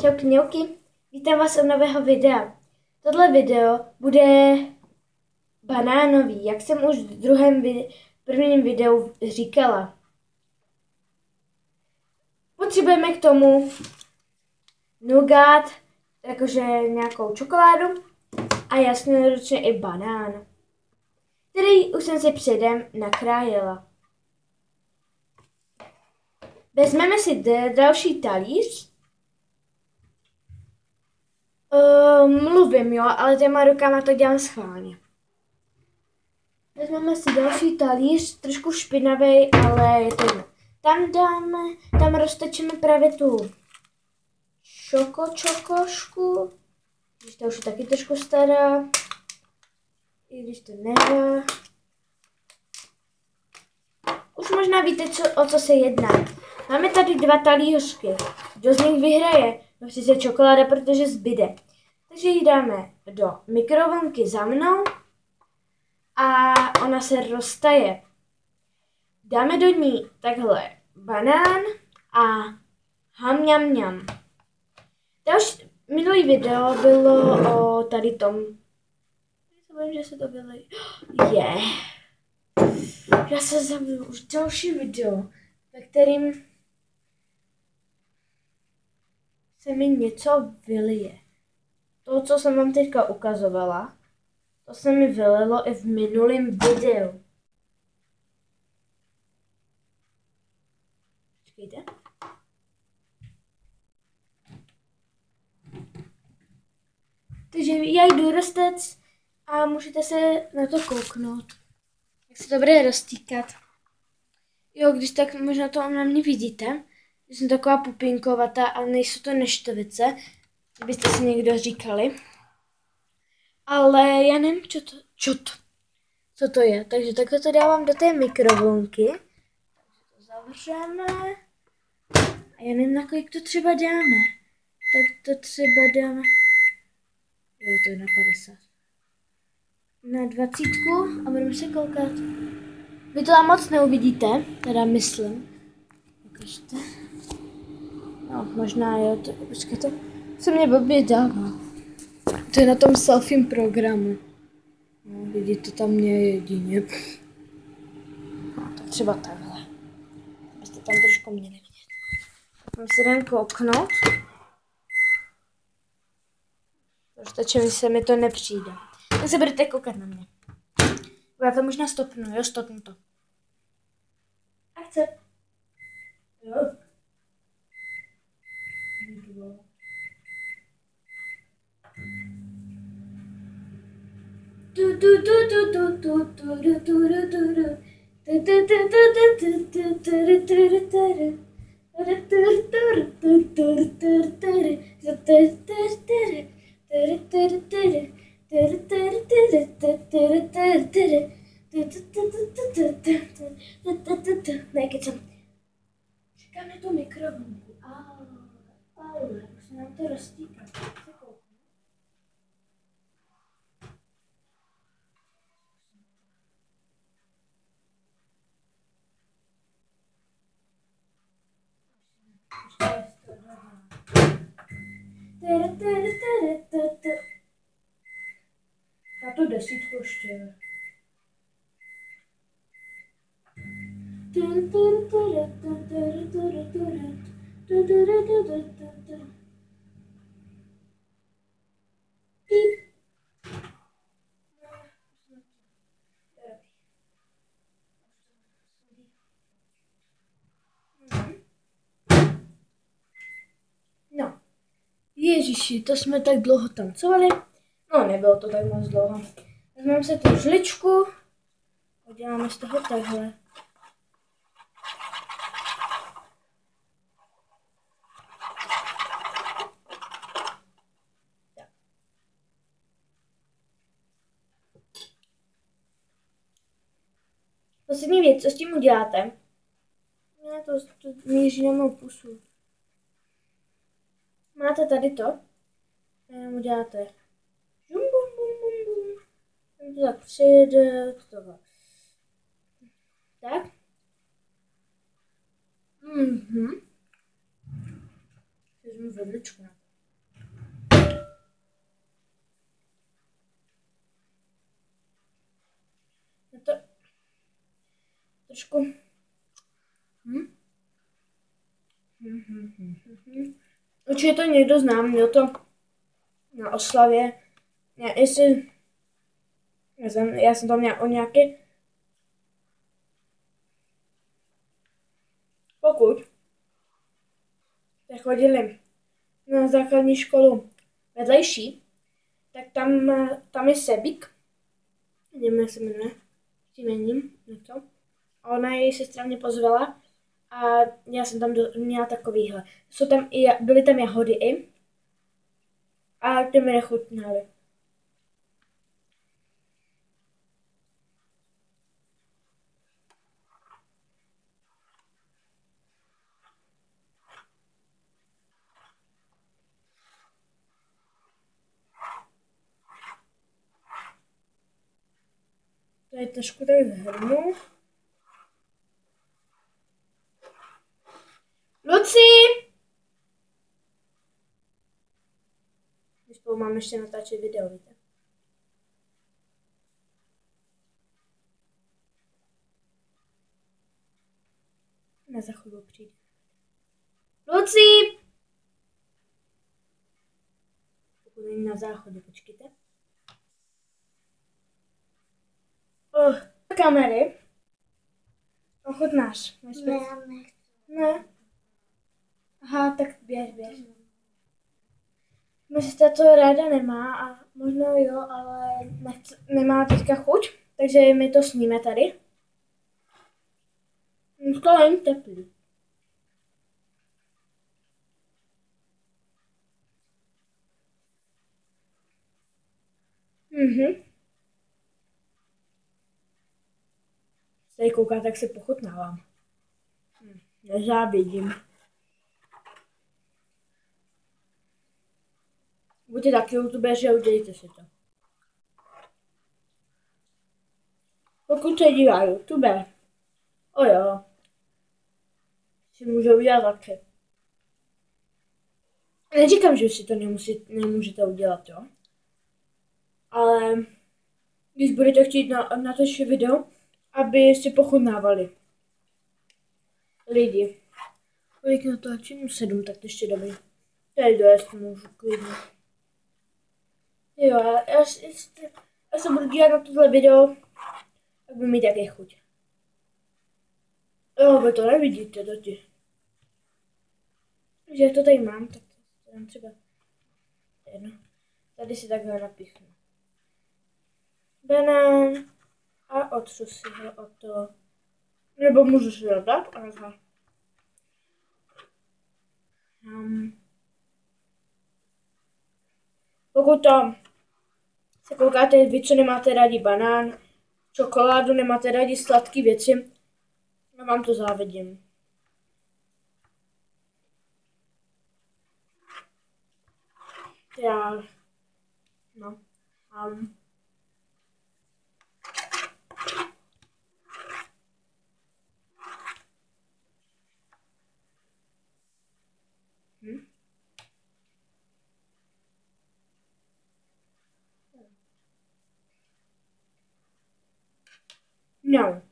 Čau kňouky, vítám vás u nového videa. Tohle video bude banánový, jak jsem už v prvním videu říkala. Potřebujeme k tomu nugát, jakože nějakou čokoládu a jasnoručně i banán, který už jsem si předem nakrájela. Vezmeme si další talíř. Mluvím, jo, ale těma rukama to dělám schválně. Vezmeme si další talíř, trošku špinavý, ale je to jedno. Tam roztečeme právě tu čokošku, když to už je taky trošku stará, i když to nevá. Už možná víte, o co se jedná. Máme tady 2 talířky. Kdo z nich vyhraje? No sice čokoláda, protože zbyde. Takže ji dáme do mikrovlnky za mnou a ona se roztaje. Dáme do ní takhle banán a hamňamňam. Minulý video bylo o tady tom. Vím, že se to vylej. Já se zabil už další video, ve kterým se mi něco vylije. To, co jsem vám teďka ukazovala, to se mi vylilo i v minulém videu. Počkejte. Takže já jdu roztec a můžete se na to kouknout. Jak se to bude roztýkat. Jo, když tak možná to na mě vidíte. Já jsem taková pupinkovatá, ale nejsou to neštovice, kdybyste si někdo říkali. Ale já nevím, co to je. Takže takhle to dávám do té mikrovlnky. Takže to zavřeme. A já nevím, na kolik to třeba dáme. Tak to třeba dáme. Jo, to je na 50. Na 20 a budeme se koukat. Vy to tam moc neuvidíte, teda myslím. Ukažte. No, možná jo, počkejte. Se mě blbě dává. To je na tom selfie programu. No, vidíte tam mě jedině. No, tak třeba takhle. Abyste tam trošku měli vidět. Mám se jen kouknout. Protože se mi to nepřijde. Tak se budete koukat na mě. Já to možná stopnu, jo, stopnu to. Akce. Jo. Nekecam. Čekám na tu mikrovlnku. Ale už se nám to roztýká. Na tu 10 ještě. No, ježiši, to jsme tak dlouho tancovali. No, nebylo to tak moc dlouho. Vezmeme se tu žličku a děláme z toho takhle. Poslední věc, co s tím uděláte? Já to míří na mou pusu. Máte tady to? Uděláte. To tak přijede, tohle. Tak. Vezmu vedličku na to. trošku. Určitě to někdo zná, měl to na oslavě. Já jsem to měla o nějaké. Pokud chodili na základní školu vedlejší, tak tam je Sebik, nevím, jak se jmenuje, příjmením, něco. A ona její sestra mě pozvala a já jsem tam měla takovýhle. Byly tam jahody i a ty mi nechutnaly. Tady trošku tak zhrnu. Luci! My spolu máme ještě natáčet video, víte? Na za chvíli přijde. Luci! Pokud není na záchodě, počkejte. Kamery. Ochutnáš? Ne. Aha, tak běž. Moje sestra to ráda nemá a možná jo, ale nemá teďka chuť, takže my to sníme tady. To není teplý. Tady kouká, tak si pochutnávám. Nezávidím. Buďte taky youtubeři a udělejte si to. Pokud se dívá youtuber, jo, si může udělat taky. Neříkám, že si to nemůžete udělat, jo. Ale když budete chtít natočit video, aby si pochutnávali lidi. Kolik na to začínu? 7, tak to ještě dobrý. Tady dojezd můžu klidně. Jo, já se budu dívat na tohle video, tak budu mít taky chuť. Jo, vy to nevidíte totiž. Takže to tady mám, tak to dám třeba jedno. Tady si takhle napíchnu. Banán a otřu si ho o to. Nebo můžu si ho dát a zha. Pokud to se koukáte, vy co nemáte rádi banán, čokoládu, nemáte rádi sladké věci, já vám to závidím. No.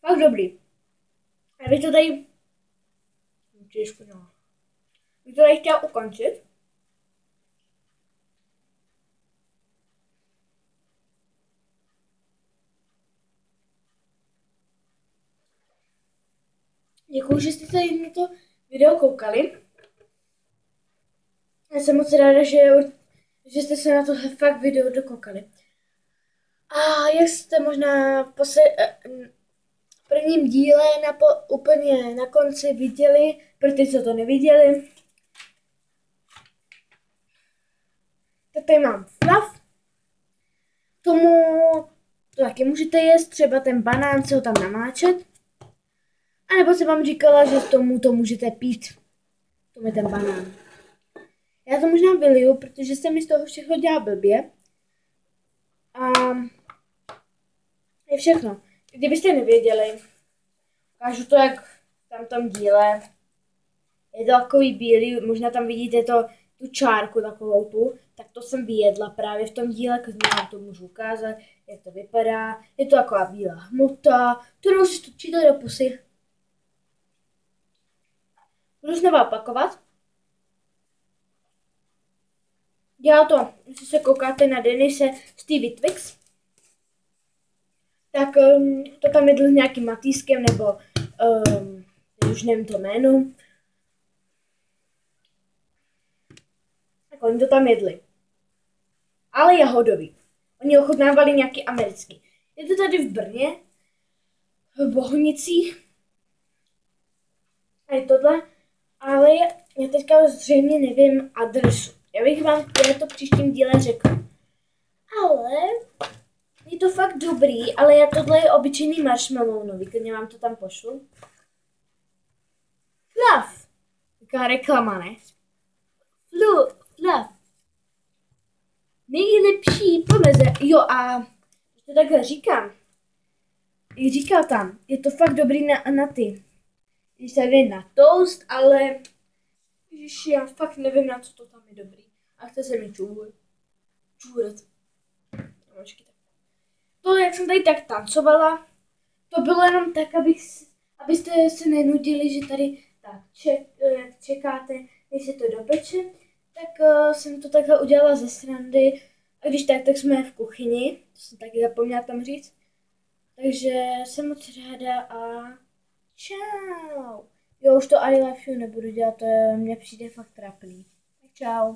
Fakt dobrý. Já bych to tady... Bych to tady chtěla ukončit. Děkuji, že jste tady na to video koukali. Já jsem moc ráda, že jste se na to fakt video dokoukali. A jak jste možná v prvním díle úplně na konci viděli, pro ty, co to neviděli, tak tady mám fluff. Tomu to taky můžete jíst, třeba ten banán si ho tam namáčet. A nebo jsem vám říkala, že tomu to můžete pít. To je ten banán. Já to možná vyliju, protože se mi z toho všechno dělá blbě. A je všechno. Kdybyste nevěděli, ukážu to jak v tamtom díle. Je to takový bílý, možná tam vidíte to tu čárku takovou tu, tak to jsem vyjedla právě v tom díle, když vám to můžu ukázat, jak to vypadá. Je to taková bílá hmota, kterou si stočíte do pusy. Budu znova opakovat. Dělá to, jestli se koukáte na Denise Stevie Twix, tak to tam jedl s nějakým matýskem, nebo už nevím to jméno. Tak oni to tam jedli. Ale jahodový. Oni ochutnávali nějaký americký. Je to tady v Brně, v Bohnicích. A je tohle, ale já teďka zřejmě nevím adresu. Já bych vám to příštím díle řekla. Ale je to fakt dobrý, ale já tohle je obyčejný marshmallow, klidně vám to tam pošlu. Fluff. Taková reklama, ne? Fluff. Nejlepší pomeze. Jo a to takhle říkám. Jak říkal tam, je to fakt dobrý na ty. Když se jde na toast, ale ježiši, já fakt nevím, na co to tam je dobrý. A chce se mi čůrat. To, jak jsem tady tak tancovala, to bylo jenom tak, abyste se nenudili, že tady tak čekáte, než se to dopeče. Tak jsem to takhle udělala ze srandy. A když tak jsme v kuchyni, to jsem taky zapomněla tam říct. Takže jsem moc ráda a čau. Jo, už to I love you nebudu dělat, to mně přijde fakt trapný. Tak čau.